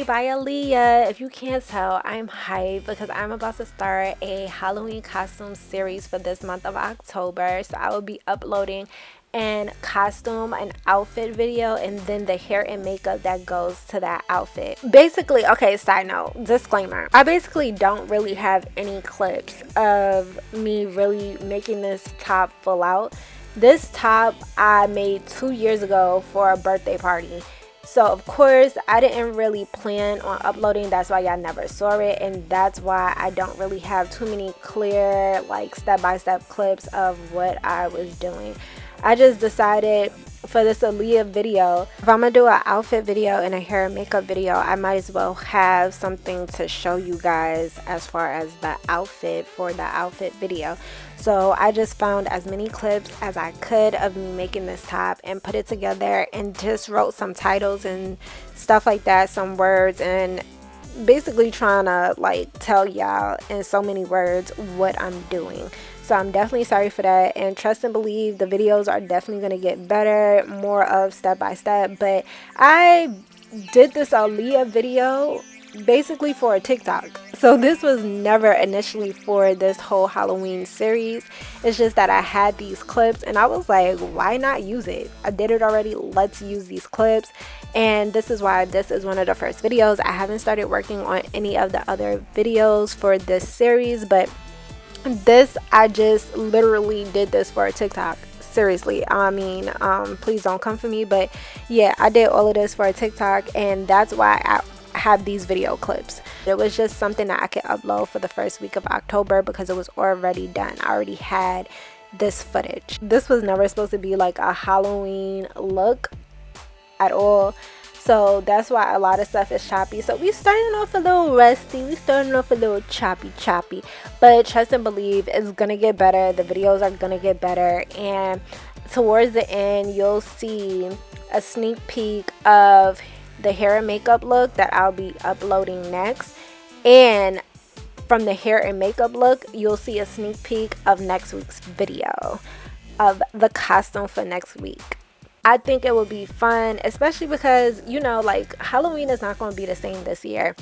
Day by Aaliyah. If you can't tell, I'm hyped because I'm about to start a Halloween costume series for this month of October. So I will be uploading an costume, an outfit video, and then the hair and makeup that goes to that outfit. Basically, okay, side note, disclaimer, I basically don't really have any clips of me really making this top full out. This top I made 2 years ago for a birthday party. So of course I didn't really plan on uploading, that's why y'all never saw it, and that's why I don't really have too many clear like step-by-step clips of what I was doing. I just decided for this Aaliyah video, if I'm gonna do an outfit video and a hair and makeup video, I might as well have something to show you guys as far as the outfit for the outfit video. So I just found as many clips as I could of me making this top and put it together and just wrote some titles and stuff like that, some words, and basically trying to like tell y'all in so many words what I'm doing. So I'm definitely sorry for that, and trust and believe the videos are definitely going to get better, more of step by step. But I did this Aaliyah video basically for a TikTok, so this was never initially for this whole Halloween series. It's just that I had these clips and I was like, why not use it? I did it already, let's use these clips. And this is why this is one of the first videos. I haven't started working on any of the other videos for this series, but this, I just literally did this for a TikTok. Seriously, I mean, please don't come for me, but yeah, I did all of this for a TikTok, and that's why I have these video clips. It was just something that I could upload for the first week of October because it was already done. I already had this footage. This was never supposed to be like a Halloween look at all. So that's why a lot of stuff is choppy. So we starting off a little rusty, we starting off a little choppy, but trust and believe it's gonna get better. The videos are gonna get better, and towards the end you'll see a sneak peek of the hair and makeup look that I'll be uploading next, and from the hair and makeup look you'll see a sneak peek of next week's video of the costume for next week. I think it will be fun, especially because, you know, like Halloween is not going to be the same this year.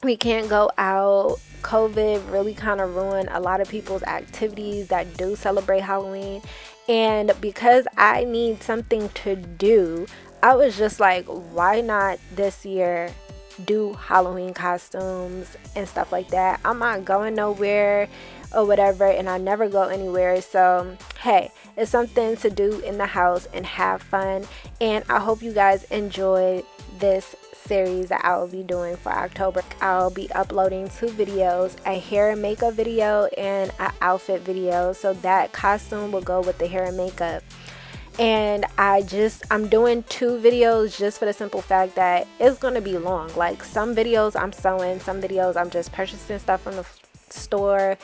We can't go out. COVID really kind of ruined a lot of people's activities that do celebrate Halloween. And because I need something to do, I was just like, why not this year do Halloween costumes and stuff like that? I'm not going nowhere or whatever, and I never go anywhere, so hey, it's something to do in the house and have fun. And I hope you guys enjoy this series that I will be doing for October. I'll be uploading 2 videos, a hair and makeup video and an outfit video, so that costume will go with the hair and makeup. And I'm doing 2 videos just for the simple fact that it's going to be long. Like some videos I'm sewing, some videos I'm just purchasing stuff from the store.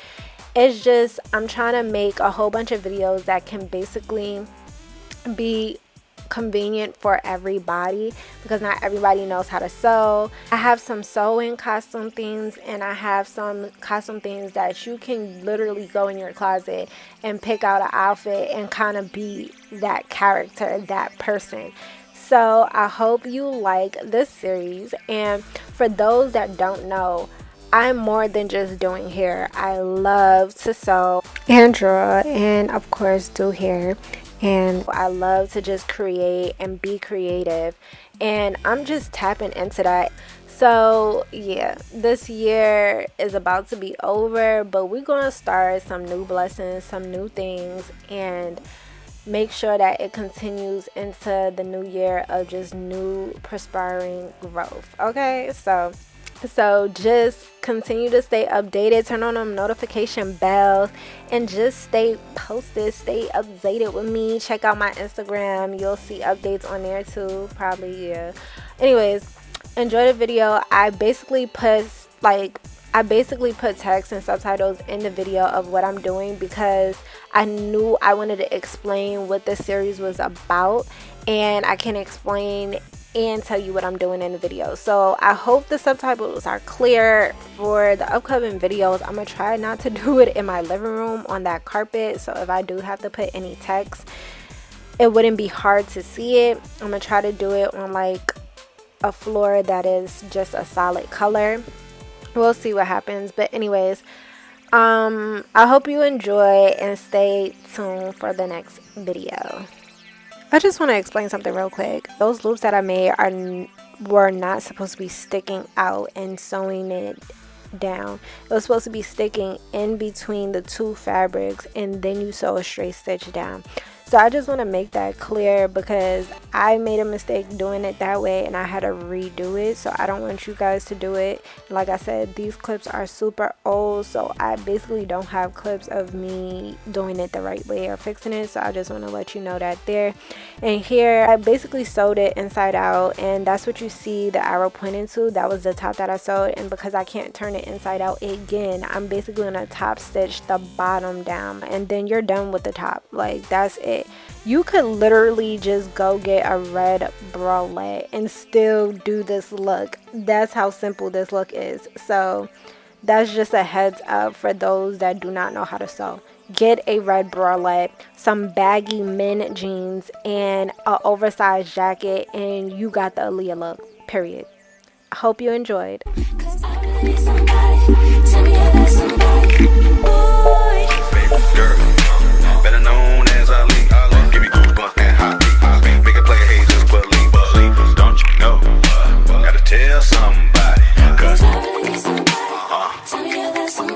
It's just I'm trying to make a whole bunch of videos that can basically be convenient for everybody, because not everybody knows how to sew. I have some sewing costume things, and I have some costume things that you can literally go in your closet and pick out an outfit and kind of be that character, that person. So I hope you like this series. And for those that don't know, I'm more than just doing hair. I love to sew and draw, and of course do hair. And I love to just create and be creative, and I'm just tapping into that. So yeah, this year is about to be over, but we're gonna start some new blessings, some new things, and make sure that it continues into the new year of just new prospering growth. Okay, so just continue to stay updated, turn on them notification bells, and just stay posted, stay updated with me. Check out my Instagram, you'll see updates on there too, probably. Yeah, anyways, enjoy the video. I basically put text and subtitles in the video of what I'm doing because I knew I wanted to explain what this series was about, and I can explain and tell you what I'm doing in the video. So I hope the subtitles are clear for the upcoming videos. I'm gonna try not to do it in my living room on that carpet, so if I do have to put any text, it wouldn't be hard to see it. I'm gonna try to do it on like a floor that is just a solid color. We'll see what happens. But anyways, I hope you enjoy and stay tuned for the next video. I just want to explain something real quick. Those loops that I made were not supposed to be sticking out and sewing it down. It was supposed to be sticking in between the two fabrics, and then you sew a straight stitch down. So I just want to make that clear because I made a mistake doing it that way and I had to redo it. So I don't want you guys to do it. Like I said, these clips are super old, so I basically don't have clips of me doing it the right way or fixing it. So I just want to let you know that there. And here I basically sewed it inside out, and that's what you see the arrow pointing to. That was the top that I sewed, and because I can't turn it inside out again, I'm basically gonna top stitch the bottom down, and then you're done with the top. Like, that's it. You could literally just go get a red bralette and still do this look. That's how simple this look is. So that's just a heads up for those that do not know how to sew. Get a red bralette, some baggy men jeans, and an oversized jacket, and you got the Aaliyah look, period. I hope you enjoyed. Better known as Aaliyah. Give me goosebumps and hot beat. Make it play haters believe. Don't you know? Gotta tell somebody. 'Cause I really need somebody. Tell me you're that somebody.